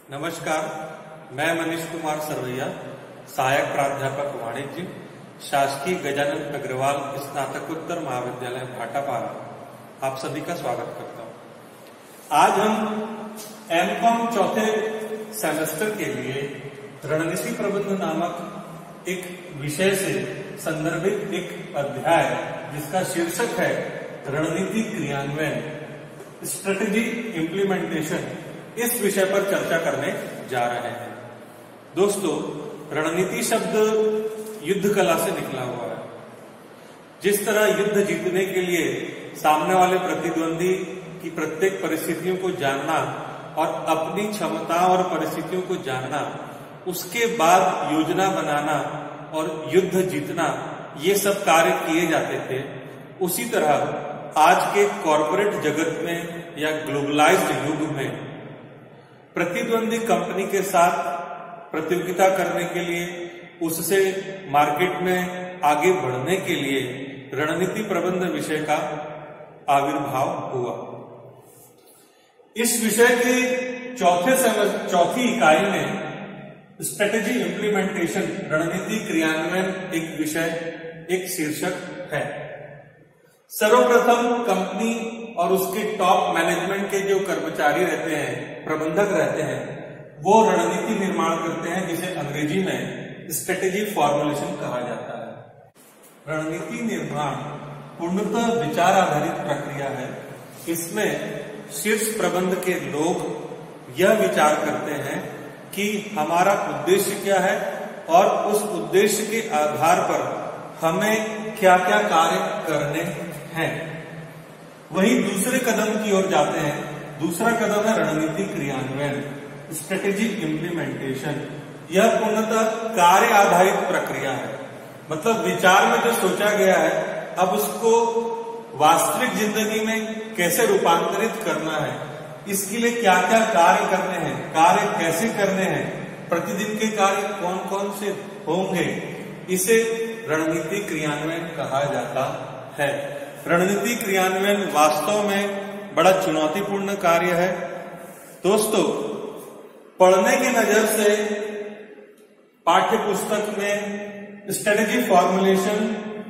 नमस्कार, मैं मनीष कुमार सरवैया, सहायक प्राध्यापक वाणिज्य, शासकीय गजानन अग्रवाल स्नातकोत्तर महाविद्यालय भाटापारा, आप सभी का स्वागत करता हूं। आज हम एमकॉम चौथे सेमेस्टर के लिए रणनीति प्रबंध नामक एक विषय से संदर्भित एक अध्याय जिसका शीर्षक है रणनीति क्रियान्वयन, स्ट्रेटेजी इम्प्लीमेंटेशन, इस विषय पर चर्चा करने जा रहे हैं। दोस्तों, रणनीति शब्द युद्ध कला से निकला हुआ है। जिस तरह युद्ध जीतने के लिए सामने वाले प्रतिद्वंदी की प्रत्येक परिस्थितियों को जानना और अपनी क्षमता और परिस्थितियों को जानना, उसके बाद योजना बनाना और युद्ध जीतना, ये सब कार्य किए जाते थे, उसी तरह आज के कॉरपोरेट जगत में या ग्लोबलाइज्ड युग में प्रतिद्वंदी कंपनी के साथ प्रतियोगिता करने के लिए, उससे मार्केट में आगे बढ़ने के लिए रणनीति प्रबंध विषय का आविर्भाव हुआ। इस विषय के चौथी इकाई में स्ट्रेटेजी इम्प्लीमेंटेशन, रणनीति क्रियान्वयन एक विषय, एक शीर्षक है। सर्वप्रथम कंपनी और उसके टॉप मैनेजमेंट के जो कर्मचारी रहते हैं, प्रबंधक रहते हैं, वो रणनीति निर्माण करते हैं, जिसे अंग्रेजी में स्ट्रेटेजी फॉर्मुलेशन कहा जाता है। रणनीति निर्माण पूर्णतः विचार आधारित प्रक्रिया है। इसमें शीर्ष प्रबंध के लोग यह विचार करते हैं कि हमारा उद्देश्य क्या है और उस उद्देश्य के आधार पर हमें क्या क्या कार्य करने हैं। वही दूसरे कदम की ओर जाते हैं। दूसरा कदम है रणनीति क्रियान्वयन, स्ट्रेटेजी इम्प्लीमेंटेशन। यह पूर्णतः कार्य आधारित प्रक्रिया है। मतलब विचार में जो सोचा गया है, अब उसको वास्तविक जिंदगी में कैसे रूपांतरित करना है, इसके लिए क्या क्या कार्य करने हैं, कार्य कैसे करने हैं, प्रतिदिन के कार्य कौन कौन से होंगे, इसे रणनीति क्रियान्वयन कहा जाता है। रणनीति क्रियान्वयन वास्तव में बड़ा चुनौतीपूर्ण कार्य है। दोस्तों, पढ़ने की नजर से पाठ्य पुस्तक में स्ट्रेटेजी फॉर्मुलेशन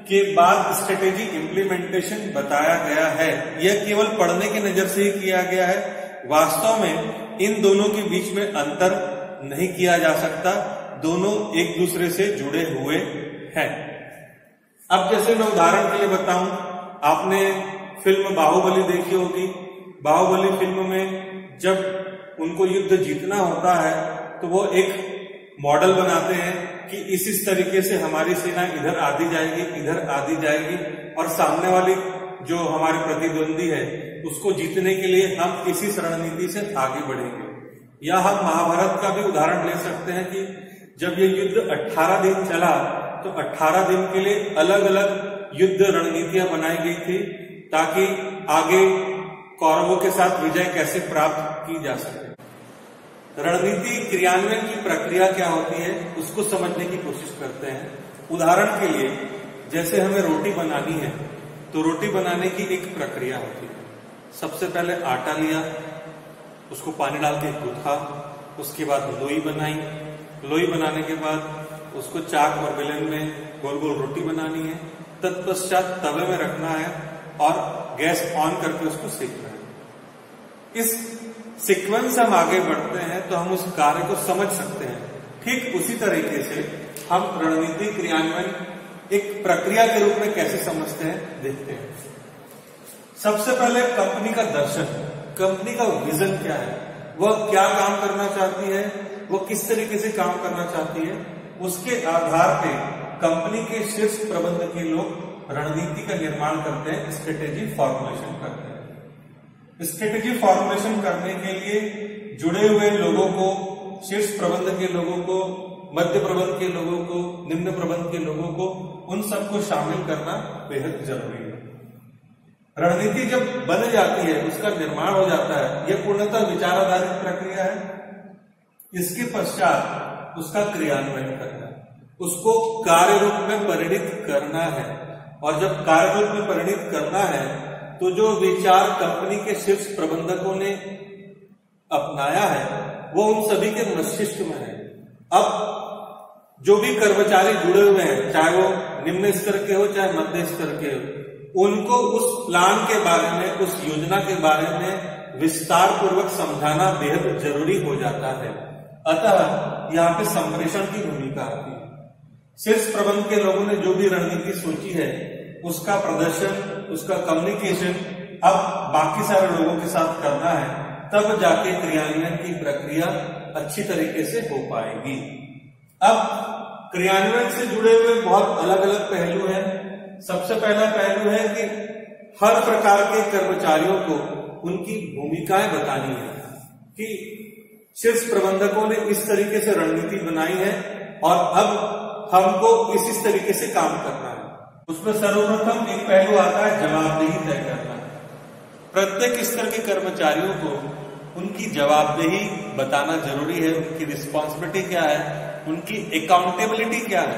के बाद स्ट्रेटेजी इम्प्लीमेंटेशन बताया गया है। यह केवल पढ़ने की नजर से ही किया गया है। वास्तव में इन दोनों के बीच में अंतर नहीं किया जा सकता। दोनों एक दूसरे से जुड़े हुए हैं। अब जैसे मैं उदाहरण के लिए बताऊं, आपने फिल्म बाहुबली देखी होगी। बाहुबली फिल्म में जब उनको युद्ध जीतना होता है तो वो एक मॉडल बनाते हैं कि इस तरीके से हमारी सेना इधर आती जाएगी, इधर आती जाएगी, और सामने वाली जो हमारे प्रतिद्वंदी है उसको जीतने के लिए हम इसी रणनीति से आगे बढ़ेंगे। या हम महाभारत का भी उदाहरण ले सकते हैं कि जब ये युद्ध 18 दिन चला तो 18 दिन के लिए अलग अलग युद्ध रणनीतियां बनाई गई थी, ताकि आगे कौरवों के साथ विजय कैसे प्राप्त की जा सके। रणनीति क्रियान्वयन की प्रक्रिया क्या होती है, उसको समझने की कोशिश करते हैं। उदाहरण के लिए, जैसे हमें रोटी बनानी है तो रोटी बनाने की एक प्रक्रिया होती है। सबसे पहले आटा लिया, उसको पानी डाल के गूंथा, उसके बाद लोई बनाई। लोई बनाने के बाद उसको चाक और बेलन में गोल गोल रोटी बनानी है। तत्पश्चात तवे में रखना है और गैस ऑन करके उसको सेकना है। इस सीक्वेंस हम आगे बढ़ते हैं तो हम उस कार्य को समझ सकते हैं। ठीक उसी तरीके से हम रणनीति क्रियान्वयन एक प्रक्रिया के रूप में कैसे समझते हैं, देखते हैं। सबसे पहले कंपनी का दर्शन, कंपनी का विजन क्या है, वह क्या काम करना चाहती है, वह किस तरीके से काम करना चाहती है, उसके आधार पे कंपनी के शीर्ष प्रबंध के लोग रणनीति का निर्माण करते हैं, स्ट्रेटेजी फॉर्मुलेशन करते हैं। स्ट्रेटेजी फॉर्मुलेशन करने के लिए जुड़े हुए लोगों को, शीर्ष प्रबंध के लोगों को, मध्य प्रबंध के लोगों को, निम्न प्रबंध के लोगों को, उन सबको शामिल करना बेहद जरूरी है। रणनीति जब बन जाती है, उसका निर्माण हो जाता है, यह पूर्णतः विचार आधारित प्रक्रिया है। इसके पश्चात उसका क्रियान्वयन करना, उसको कार्य रूप में परिणित करना है। और जब कार्य रूप में परिणित करना है तो जो विचार कंपनी के शीर्ष प्रबंधकों ने अपनाया है वो उन सभी के मस्तिष्क में है। अब जो भी कर्मचारी जुड़े हुए हैं, चाहे वो निम्न स्तर के हो चाहे मध्य स्तर के हो, उनको उस प्लान के बारे में, उस योजना के बारे में विस्तार पूर्वक समझाना बेहद जरूरी हो जाता है। अतः यहाँ पे संप्रेषण की भूमिका आती है। शीर्ष प्रबंध के लोगों ने जो भी रणनीति सोची है उसका प्रदर्शन, उसका कम्युनिकेशन अब बाकी सारे लोगों के साथ करना है, तब जाके क्रियान्वयन की प्रक्रिया अच्छी तरीके से हो पाएगी। अब क्रियान्वयन से जुड़े हुए बहुत अलग अलग पहलू हैं। सबसे पहला पहलू है कि हर प्रकार के कर्मचारियों को उनकी भूमिकाएं बतानी है कि शीर्ष प्रबंधकों ने इस तरीके से रणनीति बनाई है और अब हमको इस तरीके से काम करना है। उसमें सर्वप्रथम एक पहलू आता है जवाबदेही तय करना। प्रत्येक स्तर के कर्मचारियों को उनकी जवाबदेही बताना जरूरी है। उनकी रिस्पॉन्सिबिलिटी क्या है, उनकी अकाउंटेबिलिटी क्या है।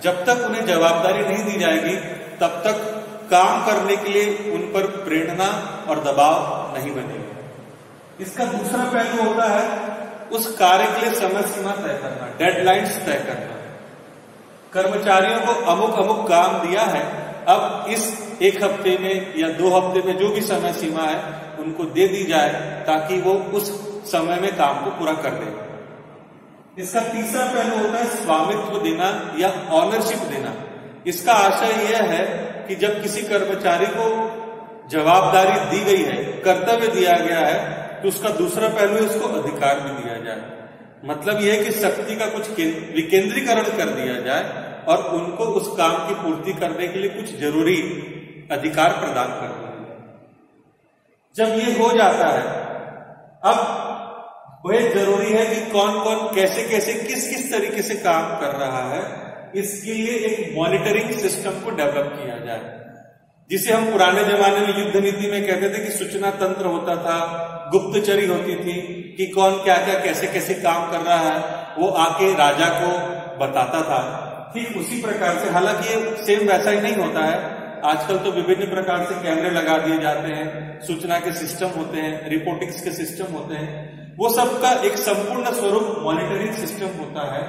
जब तक उन्हें जवाबदारी नहीं दी जाएगी तब तक काम करने के लिए उन पर प्रेरणा और दबाव नहीं बनेगा। इसका दूसरा पहलू होता है उस कार्य के लिए समय सीमा तय करना, डेडलाइंस तय करना। कर्मचारियों को अमुक अमुक काम दिया है, अब इस 1 हफ्ते में या 2 हफ्ते में जो भी समय सीमा है उनको दे दी जाए ताकि वो उस समय में काम को पूरा कर दे। इसका तीसरा पहलू होता है स्वामित्व देना या ऑनरशिप देना। इसका आशय यह है कि जब किसी कर्मचारी को जवाबदारी दी गई है, कर्तव्य दिया गया है, तो उसका दूसरा पहलू है उसको अधिकार भी दिया जाए। मतलब यह है कि शक्ति का कुछ विकेंद्रीकरण कर दिया जाए और उनको उस काम की पूर्ति करने के लिए कुछ जरूरी अधिकार प्रदान कर दिया जाए। जब ये हो जाता है, अब वह जरूरी है कि कौन कौन कैसे कैसे किस किस तरीके से काम कर रहा है, इसके लिए एक मॉनिटरिंग सिस्टम को डेवलप किया जाए, जिसे हम पुराने जमाने में युद्ध नीति में कहते थे कि सूचना तंत्र होता था, गुप्तचरी होती थी कि कौन क्या क्या कैसे कैसे काम कर रहा है, वो आके राजा को बताता था। ठीक उसी प्रकार से, हालांकि ये सेम वैसा ही नहीं होता है। आजकल तो विभिन्न प्रकार से कैमरे लगा दिए जाते हैं, सूचना के सिस्टम होते हैं, रिपोर्टिंग्स के सिस्टम होते हैं, वो सबका एक संपूर्ण स्वरूप मॉनिटरिंग सिस्टम होता है।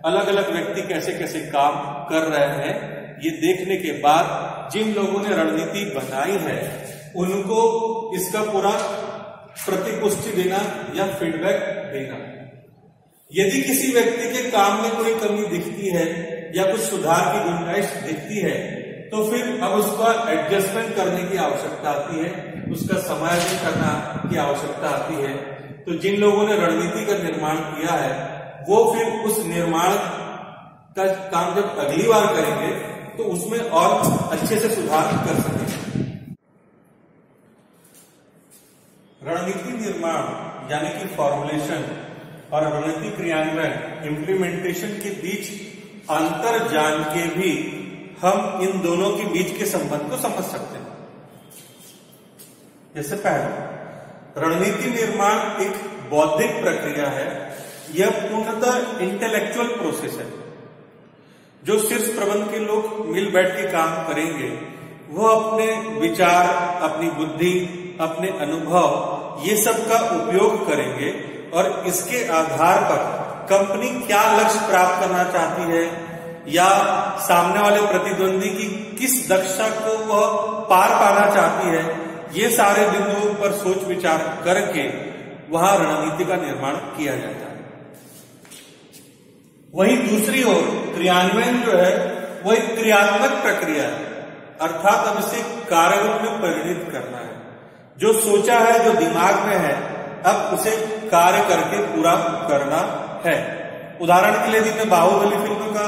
अलग अलग व्यक्ति कैसे कैसे काम कर रहे हैं ये देखने के बाद जिन लोगों ने रणनीति बनाई है उनको इसका पूरा प्रतिपुष्टि देना या फीडबैक देना। यदि किसी व्यक्ति के काम में कोई कमी दिखती है या कुछ सुधार की गुंजाइश दिखती है तो फिर अब उसका एडजस्टमेंट करने की आवश्यकता आती है, उसका समायोजन करना की आवश्यकता आती है। तो जिन लोगों ने रणनीति का निर्माण किया है वो फिर उस निर्माण का काम जब अगली बार करेंगे तो उसमें और अच्छे से सुधार कर सकेंगे। रणनीति निर्माण यानी कि फॉर्मुलेशन और रणनीति क्रियान्वयन इम्प्लीमेंटेशन के बीच अंतर जान के भी हम इन दोनों के बीच के संबंध को समझ सकते हैं। जैसे पहला, रणनीति निर्माण एक बौद्धिक प्रक्रिया है, यह पूर्णतः इंटेलेक्चुअल प्रोसेस है। जो शीर्ष प्रबंध के लोग मिल बैठ के काम करेंगे वो अपने विचार, अपनी बुद्धि, अपने अनुभव ये सब का उपयोग करेंगे और इसके आधार पर कंपनी क्या लक्ष्य प्राप्त करना चाहती है या सामने वाले प्रतिद्वंदी की किस दक्षता को वह पार पाना चाहती है, ये सारे बिंदुओं पर सोच विचार करके वहां रणनीति का निर्माण किया जाता है। वहीं दूसरी ओर क्रियान्वयन जो है वो एक क्रियात्मक प्रक्रिया है, अर्थात अब इसे कार्य रूप में परिणित करना है। जो सोचा है, जो दिमाग में है, अब उसे कार्य करके पूरा करना है। उदाहरण के लिए यदि मैं बाहुबली फिल्म का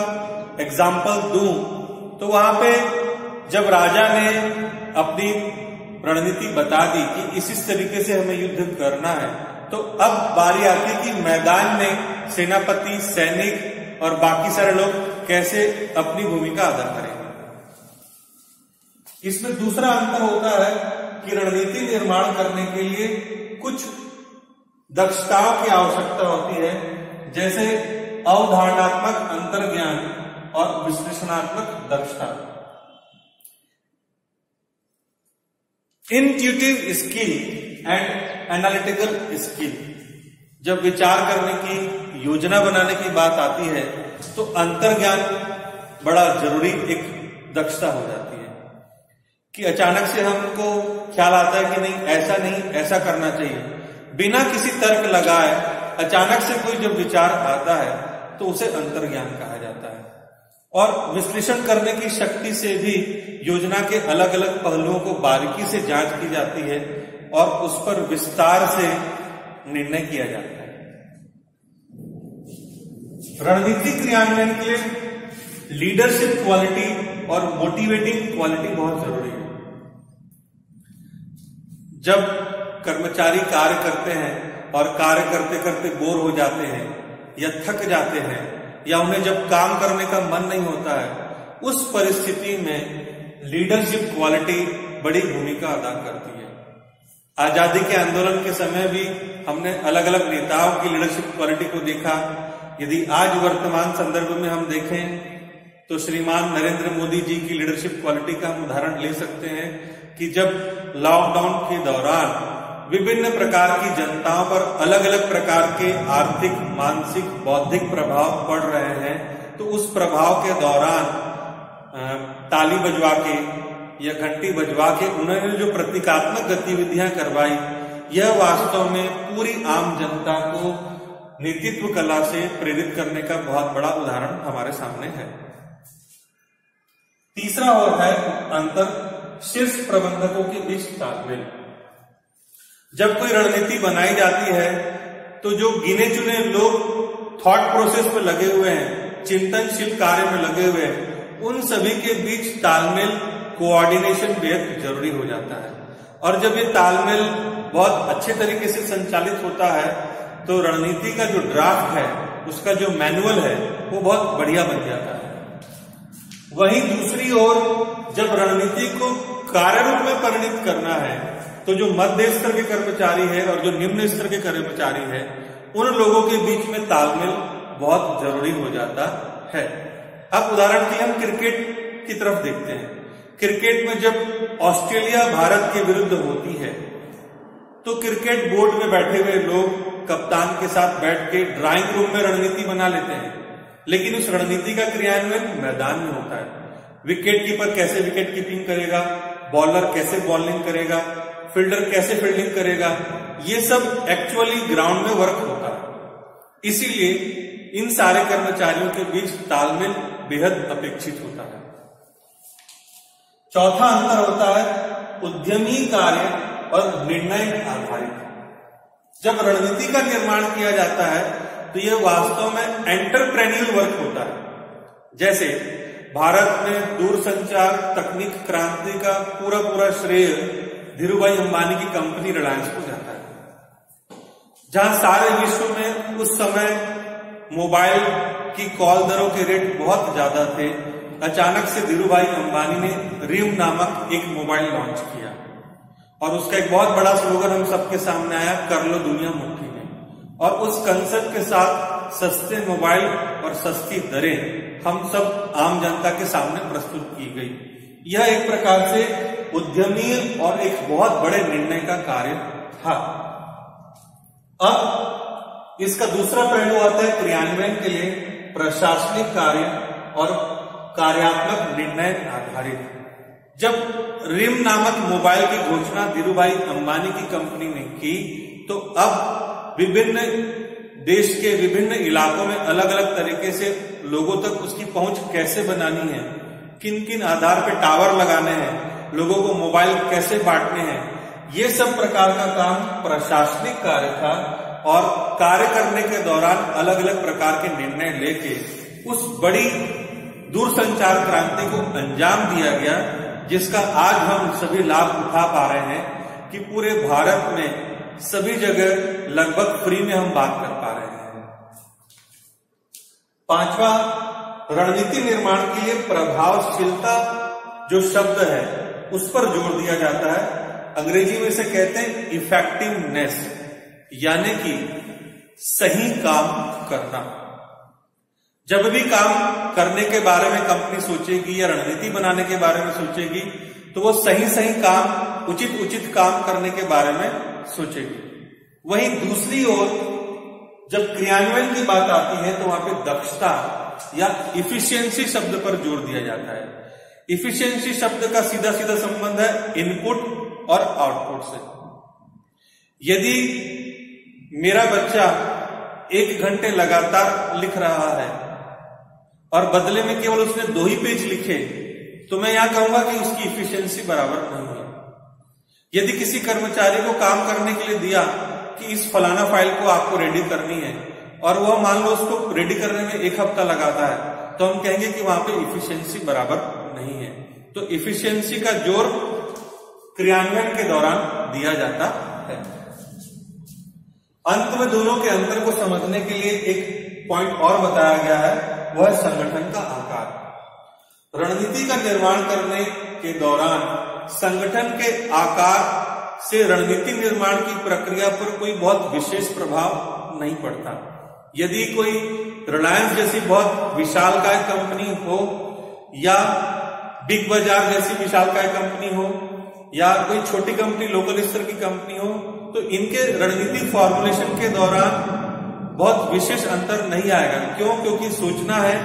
एग्जाम्पल दूं तो वहां पे जब राजा ने अपनी रणनीति बता दी कि इस तरीके से हमें युद्ध करना है, तो अब बारी आती कि मैदान में सेनापति, सैनिक और बाकी सारे लोग कैसे अपनी भूमिका अदा करेंगे। इसमें दूसरा अंतर होता है कि रणनीति निर्माण करने के लिए कुछ दक्षताओं की आवश्यकता होती है, जैसे अवधारणात्मक अंतर्ज्ञान और विश्लेषणात्मक दक्षता। Intuitive skill and analytical skill, जब विचार करने की, योजना बनाने की बात आती है तो अंतर्ज्ञान बड़ा जरूरी एक दक्षता हो जाती है कि अचानक से हमको ख्याल आता है कि नहीं, ऐसा करना चाहिए। बिना किसी तर्क लगाए अचानक से कोई जब विचार आता है तो उसे अंतर्ज्ञान कहा जाता है। और विश्लेषण करने की शक्ति से भी योजना के अलग अलग पहलुओं को बारीकी से जांच की जाती है और उस पर विस्तार से निर्णय किया जाता है। रणनीति क्रियान्वयन के लिए लीडरशिप क्वालिटी और मोटिवेटिंग क्वालिटी बहुत जरूरी है। जब कर्मचारी कार्य करते हैं और कार्य करते करते बोर हो जाते हैं या थक जाते हैं या उन्हें जब काम करने का मन नहीं होता है, उस परिस्थिति में लीडरशिप क्वालिटी बड़ी भूमिका अदा करती है। आजादी के आंदोलन के समय भी हमने अलग अलग नेताओं की लीडरशिप क्वालिटी को देखा। यदि आज वर्तमान संदर्भ में हम देखें तो श्रीमान नरेंद्र मोदी जी की लीडरशिप क्वालिटी का हम उदाहरण ले सकते हैं कि जब लॉकडाउन के दौरान विभिन्न प्रकार की जनताओं पर अलग अलग प्रकार के आर्थिक, मानसिक, बौद्धिक प्रभाव पड़ रहे हैं, तो उस प्रभाव के दौरान ताली बजवा के या घंटी बजवा के उन्होंने जो प्रतीकात्मक गतिविधियां करवाई, यह वास्तव में पूरी आम जनता को नेतृत्व कला से प्रेरित करने का बहुत बड़ा उदाहरण हमारे सामने है। तीसरा और है अंतर शीर्ष प्रबंधकों के बीच तालमेल। जब कोई रणनीति बनाई जाती है तो जो गिने चुने लोग थॉट प्रोसेस में लगे हुए हैं, चिंतनशील कार्य में लगे हुए हैं, उन सभी के बीच तालमेल, कोऑर्डिनेशन बेहद जरूरी हो जाता है। और जब ये तालमेल बहुत अच्छे तरीके से संचालित होता है तो रणनीति का जो ड्राफ्ट है, उसका जो मैनुअल है, वो बहुत बढ़िया बन जाता है। वहीं दूसरी ओर जब रणनीति को कार्य रूप में परिणित करना है तो जो मध्य स्तर के कर्मचारी है और जो निम्न स्तर के कर्मचारी है, उन लोगों के बीच में तालमेल बहुत जरूरी हो जाता है। अब उदाहरण के लिए हम क्रिकेट की तरफ देखते हैं। क्रिकेट में जब ऑस्ट्रेलिया भारत के विरुद्ध होती है तो क्रिकेट बोर्ड में बैठे हुए लोग कप्तान के साथ बैठ के ड्राइंग रूम में रणनीति बना लेते हैं, लेकिन उस रणनीति का क्रियान्वयन मैदान में होता है। विकेट कीपर कैसे विकेट कीपिंग करेगा, बॉलर कैसे बॉलिंग करेगा, फील्डर कैसे फील्डिंग करेगा, ये सब एक्चुअली ग्राउंड में वर्क होता है। इसीलिए इन सारे कर्मचारियों के बीच तालमेल बेहद अपेक्षित होता है। चौथा अंतर होता है उद्यमी कार्य और निर्णय आधारित। जब रणनीति का निर्माण किया जाता है तो यह वास्तव में एंटरप्रेन्योर वर्क होता है। जैसे भारत में दूरसंचार तकनीक क्रांति का पूरा श्रेय धीरूभाई अंबानी की कंपनी रिलायंस को जाता है, जहां सारे विश्व में उस समय मोबाइल की कॉल दरों के रेट बहुत ज्यादा थे। अचानक से धीरूभाई अंबानी ने रिम नामक एक मोबाइल लॉन्च किया और उसका एक बहुत बड़ा स्लोगन हम सबके सामने आया, कर लो दुनिया मुट्ठी में। और उस कंसेप्ट के साथ सस्ते मोबाइल और सस्ती दरें हम सब आम जनता के सामने प्रस्तुत की गई। यह एक प्रकार से उद्यमी और एक बहुत बड़े निर्णय का कार्य था। अब इसका दूसरा पहलू आता है क्रियान्वयन के लिए प्रशासनिक कार्य और कार्यात्मक निर्णय आधारित। जब रिम नामक मोबाइल की घोषणा धीरूभाई अंबानी की कंपनी ने की तो अब विभिन्न देश के विभिन्न इलाकों में अलग अलग तरीके से लोगों तक उसकी पहुंच कैसे बनानी है, किन किन आधार पर टावर लगाने हैं, लोगों को मोबाइल कैसे बांटने हैं, ये सब प्रकार का काम प्रशासनिक कार्य था। और कार्य करने के दौरान अलग अलग प्रकार के निर्णय लेके उस बड़ी दूरसंचार क्रांति को अंजाम दिया गया, जिसका आज हम सभी लाभ उठा पा रहे हैं कि पूरे भारत में सभी जगह लगभग फ्री में हम बात कर पा रहे हैं। पांचवा, रणनीति निर्माण के लिए प्रभावशीलता जो शब्द है उस पर जोर दिया जाता है। अंग्रेजी में इसे कहते हैं इफेक्टिवनेस, यानी कि सही काम करना। जब भी काम करने के बारे में कंपनी सोचेगी या रणनीति बनाने के बारे में सोचेगी तो वो सही काम, उचित काम करने के बारे में सोचेगी। वहीं दूसरी ओर जब क्रियान्वयन की बात आती है तो वहां पे दक्षता या इफिशियंसी शब्द पर जोर दिया जाता है। इफिशियंसी शब्द का सीधा सीधा संबंध है इनपुट और आउटपुट से। यदि मेरा बच्चा 1 घंटे लगातार लिख रहा है और बदले में केवल उसने 2 ही पेज लिखे, तो मैं यहां कहूंगा कि उसकी इफिशियंसी बराबर नहीं है। यदि किसी कर्मचारी को काम करने के लिए दिया कि इस फलाना फाइल को आपको रेडी करनी है और वह मान लो उसको रेडी करने में 1 हफ्ता लगाता है, तो हम कहेंगे कि वहां पे इफिशियंसी बराबर नहीं है। तो इफिशियंसी का जोर क्रियान्वयन के दौरान दिया जाता है। अंत में दोनों के अंतर को समझने के लिए एक पॉइंट और बताया गया है, वह है संगठन का आकार। रणनीति का निर्माण करने के दौरान संगठन के आकार से रणनीति निर्माण की प्रक्रिया पर कोई बहुत विशेष प्रभाव नहीं पड़ता। यदि कोई रिलायंस जैसी बहुत विशालकाय कंपनी हो या बिग बाजार जैसी विशालकाय कंपनी हो या कोई छोटी कंपनी लोकल स्तर की कंपनी हो, तो इनके रणनीतिक फॉर्मुलेशन के दौरान बहुत विशेष अंतर नहीं आएगा। क्यों? क्योंकि सोचना है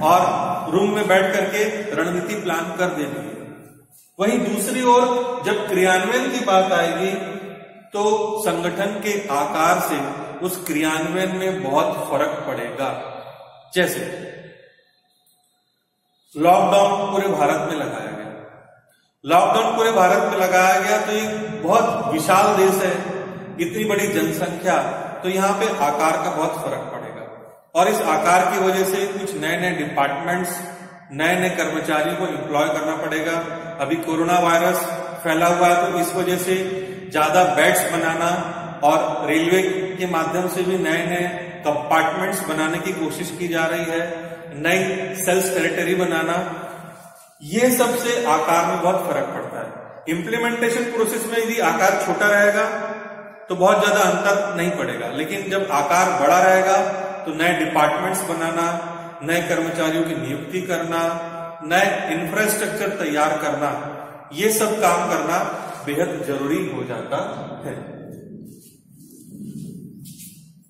और रूम में बैठ करके रणनीति प्लान कर देनी है। वहीं दूसरी ओर जब क्रियान्वयन की बात आएगी तो संगठन के आकार से उस क्रियान्वयन में बहुत फर्क पड़ेगा। जैसे लॉकडाउन पूरे भारत में लगाया गया। लॉकडाउन पूरे भारत में लगाया गया तो ये बहुत विशाल देश है, इतनी बड़ी जनसंख्या, तो यहाँ पे आकार का बहुत फर्क पड़ेगा। और इस आकार की वजह से कुछ नए नए डिपार्टमेंट्स, नए नए कर्मचारियों को एम्प्लॉय करना पड़ेगा। अभी कोरोना वायरस फैला हुआ है तो इस वजह से ज्यादा बेड्स बनाना और रेलवे के माध्यम से भी नए नए कंपार्टमेंट्स बनाने की कोशिश की जा रही है, नई सेल्स टेरिटरी बनाना, ये सब से आकार में बहुत फर्क पड़ता है। इम्प्लीमेंटेशन प्रोसेस में यदि आकार छोटा रहेगा तो बहुत ज्यादा अंतर नहीं पड़ेगा, लेकिन जब आकार बड़ा रहेगा तो नए डिपार्टमेंट्स बनाना, नए कर्मचारियों की नियुक्ति करना, नए इंफ्रास्ट्रक्चर तैयार करना, ये सब काम करना बेहद जरूरी हो जाता है।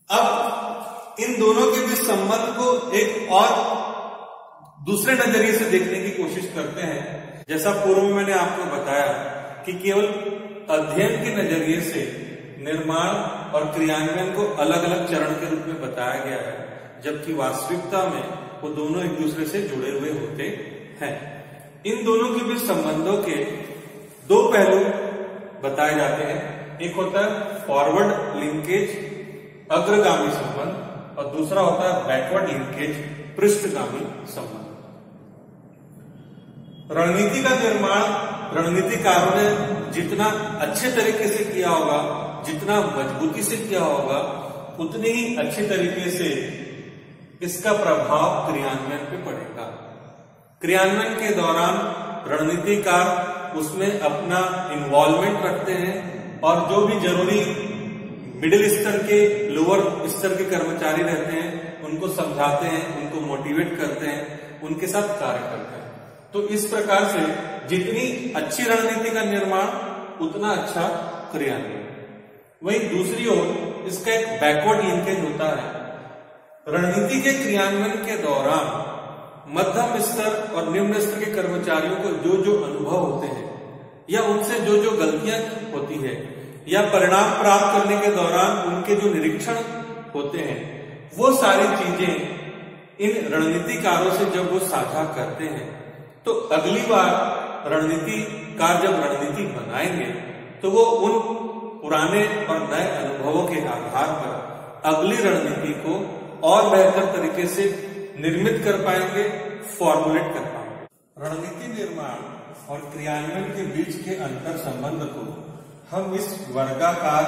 अब इन दोनों के बीच संबंध को एक और दूसरे नजरिए से देखने की कोशिश करते हैं। जैसा पूर्व में मैंने आपको बताया कि केवल अध्ययन के नजरिए से निर्माण और क्रियान्वयन को अलग अलग चरण के रूप में बताया गया है, जबकि वास्तविकता में वो दोनों एक दूसरे से जुड़े हुए होते हैं। इन दोनों के बीच संबंधों के 2 पहलू बताए जाते हैं। एक होता है फॉरवर्ड लिंकेज, अग्रगामी संबंध, और दूसरा होता है बैकवर्ड लिंकेज, पृष्ठगामी संबंध। रणनीति का निर्माण रणनीतिकारों ने जितना अच्छे तरीके से किया होगा, जितना मजबूती से किया होगा, उतनी ही अच्छे तरीके से इसका प्रभाव क्रियान्वयन पे पड़ेगा। क्रियान्वयन के दौरान रणनीतिकार उसमें अपना इन्वॉल्वमेंट रखते हैं और जो भी जरूरी मिडिल स्तर के, लोअर स्तर के कर्मचारी रहते हैं उनको समझाते हैं, उनको मोटिवेट करते हैं, उनके साथ कार्य करते हैं। तो इस प्रकार से जितनी अच्छी रणनीति का निर्माण उतना अच्छा क्रियान्वयन। वहीं दूसरी ओर इसका एक बैकवर्ड लिंकेज होता है। रणनीति के क्रियान्वयन के दौरान मध्यम स्तर और निम्न स्तर के कर्मचारियों को जो जो अनुभव होते हैं या उनसे जो जो गलतियां होती है या परिणाम प्राप्त करने के दौरान उनके जो निरीक्षण होते हैं, वो सारी चीजें इन रणनीतिकारों से जब वो साझा करते हैं तो अगली बार रणनीतिकार जब रणनीति बनाएंगे तो वो उन पुराने और नए अनुभवों के आधार पर अगली रणनीति को और बेहतर तरीके से निर्मित कर पाएंगे, फॉर्मुलेट कर पाएंगे। रणनीति निर्माण और क्रियान्वयन के बीच के अंतर संबंध को हम इस वर्गाकार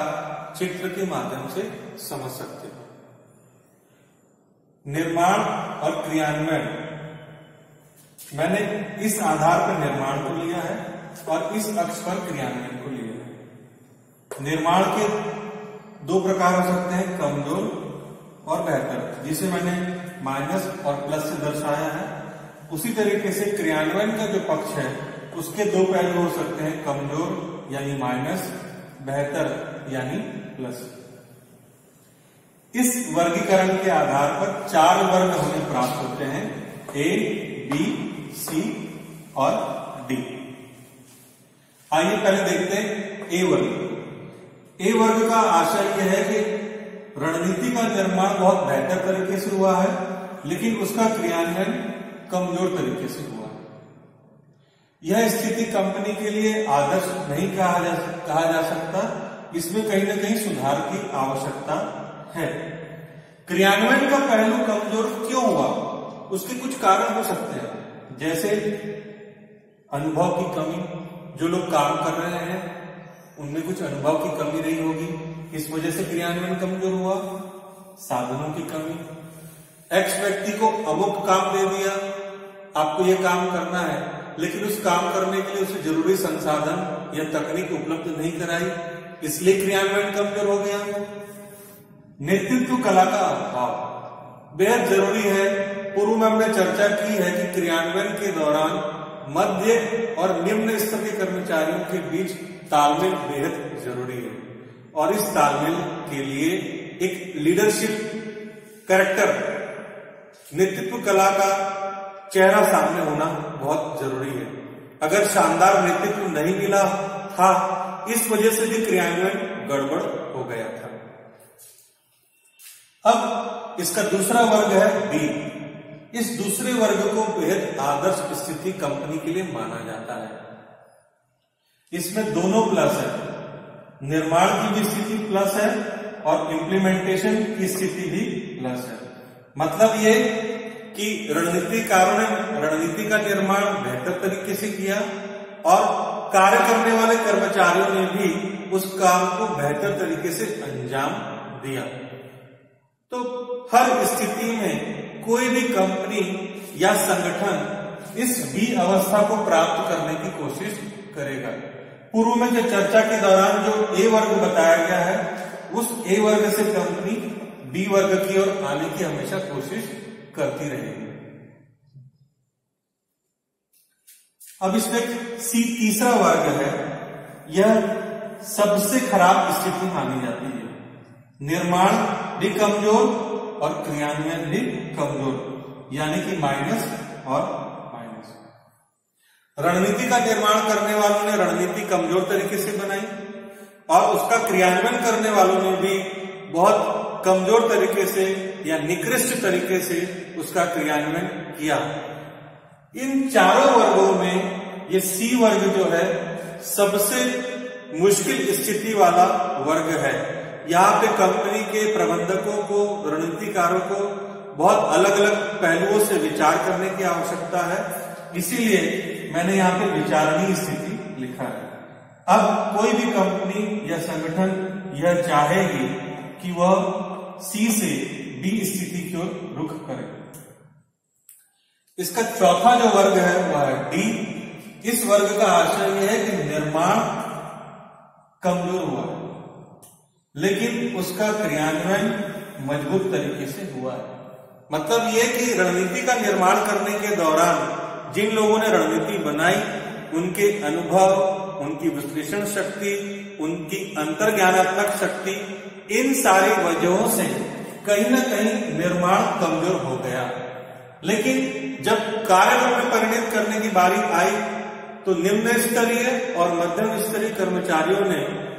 चित्र के माध्यम से समझ सकते हैं। निर्माण और क्रियान्वयन, मैंने इस आधार पर निर्माण को लिया है और इस अक्ष पर क्रियान्वयन को लिया है। निर्माण के 2 प्रकार हो सकते हैं, कमजोर और बेहतर, जिसे मैंने माइनस और प्लस से दर्शाया है। उसी तरीके से क्रियान्वयन का जो पक्ष है उसके 2 पहलू हो सकते हैं, कमजोर यानी माइनस, बेहतर यानी प्लस। इस वर्गीकरण के आधार पर 4 वर्ग हमें प्राप्त होते हैं, ए, बी, सी और डी। आइए पहले देखते हैं ए वर्ग। ए वर्ग का आशय यह है कि रणनीति का निर्माण बहुत बेहतर तरीके से हुआ है, लेकिन उसका क्रियान्वयन कमजोर तरीके से हुआ है। यह स्थिति कंपनी के लिए आदर्श नहीं कहा जा सकता। इसमें कहीं ना कहीं सुधार की आवश्यकता है। क्रियान्वयन का पहलू कमजोर क्यों हुआ, उसके कुछ कारण हो सकते हैं, जैसे अनुभव की कमी। जो लोग काम कर रहे हैं उनमें कुछ अनुभव की कमी रही होगी, इस वजह से क्रियान्वयन कमजोर हुआ। साधनों की कमी, एक्स व्यक्ति को अमुक काम दे दिया, आपको यह काम करना है, लेकिन उस काम करने के लिए उसे जरूरी संसाधन या तकनीक उपलब्ध नहीं कराई, इसलिए क्रियान्वयन कमजोर हो गया। नेतृत्व कला का अभाव बेहद जरूरी है। पूर्व में हमने चर्चा की है कि क्रियान्वयन के दौरान मध्य और निम्न स्तर के कर्मचारियों के बीच तालमेल बेहद जरूरी है, और इस तालमेल के लिए एक लीडरशिप कैरेक्टर, नेतृत्व कला का चेहरा सामने होना बहुत जरूरी है। अगर शानदार नेतृत्व नहीं मिला था, इस वजह से भी क्रियान्वयन गड़बड़ हो गया था। अब इसका दूसरा वर्ग है बी। इस दूसरे वर्ग को बेहद आदर्श स्थिति कंपनी के लिए माना जाता है। इसमें दोनों प्लस है, निर्माण की भी स्थिति प्लस है और इम्प्लीमेंटेशन की स्थिति भी प्लस है। मतलब ये कि रणनीतिकारों ने रणनीति का निर्माण बेहतर तरीके से किया और कार्य करने वाले कर्मचारियों ने भी उस काम को बेहतर तरीके से अंजाम दिया। तो हर स्थिति में कोई भी कंपनी या संगठन इस बी अवस्था को प्राप्त करने की कोशिश करेगा। पूर्व में जो चर्चा के दौरान जो ए वर्ग बताया गया है, उस ए वर्ग से कंपनी बी वर्ग की ओर आने की हमेशा कोशिश करती रहेगी। अब इसमें सी तीसरा वर्ग है। यह सबसे खराब स्थिति मानी जाती है। निर्माण भी कमजोर और क्रियान्वयन भी कमजोर, यानी कि माइनस और माइनस। रणनीति का निर्माण करने वालों ने रणनीति कमजोर तरीके से बनाई और उसका क्रियान्वयन करने वालों ने भी बहुत कमजोर तरीके से या निकृष्ट तरीके से उसका क्रियान्वयन किया। इन चारों वर्गों में ये सी वर्ग जो है सबसे मुश्किल स्थिति वाला वर्ग है। यहाँ पे कंपनी के प्रबंधकों को, रणनीतिकारों को बहुत अलग अलग पहलुओं से विचार करने की आवश्यकता है, इसीलिए मैंने यहाँ पे विचारणीय स्थिति लिखा है। अब कोई भी कंपनी या संगठन यह चाहेगी कि वह सी से बी स्थिति की ओर रुख करे। इसका चौथा जो वर्ग है वह है डी। इस वर्ग का आशय यह है कि निर्माण कमजोर हुआ है, लेकिन उसका क्रियान्वयन मजबूत तरीके से हुआ है। मतलब यह कि रणनीति का निर्माण करने के दौरान जिन लोगों ने रणनीति बनाई, उनके अनुभव, उनकी विश्लेषण शक्ति, उनकी अंतर्ज्ञानात्मक शक्ति, इन सारी वजहों से कहीं ना कहीं निर्माण कमजोर हो गया। लेकिन जब कार्य में परिणत करने की बारी आई तो निम्न स्तरीय और मध्यम स्तरीय कर्मचारियों ने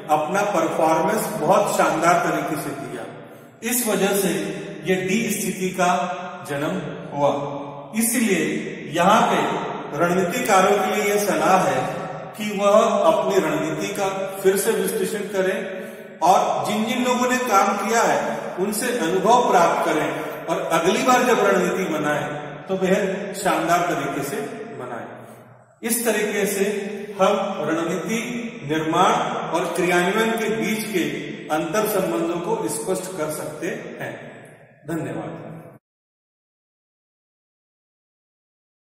अपना परफॉर्मेंस बहुत शानदार तरीके से दिया। इस वजह से ये डी स्थिति का जन्म हुआ। इसलिए यहाँ पे रणनीतिकारों के लिए यह सलाह है कि वह अपनी रणनीति का फिर से विश्लेषण करें और जिन जिन लोगों ने काम किया है उनसे अनुभव प्राप्त करें और अगली बार जब रणनीति बनाए तो बेहद शानदार तरीके से बनाए। इस तरीके से हम रणनीति निर्माण और क्रियान्वयन के बीच के अंतर संबंधों को स्पष्ट कर सकते हैं। धन्यवाद।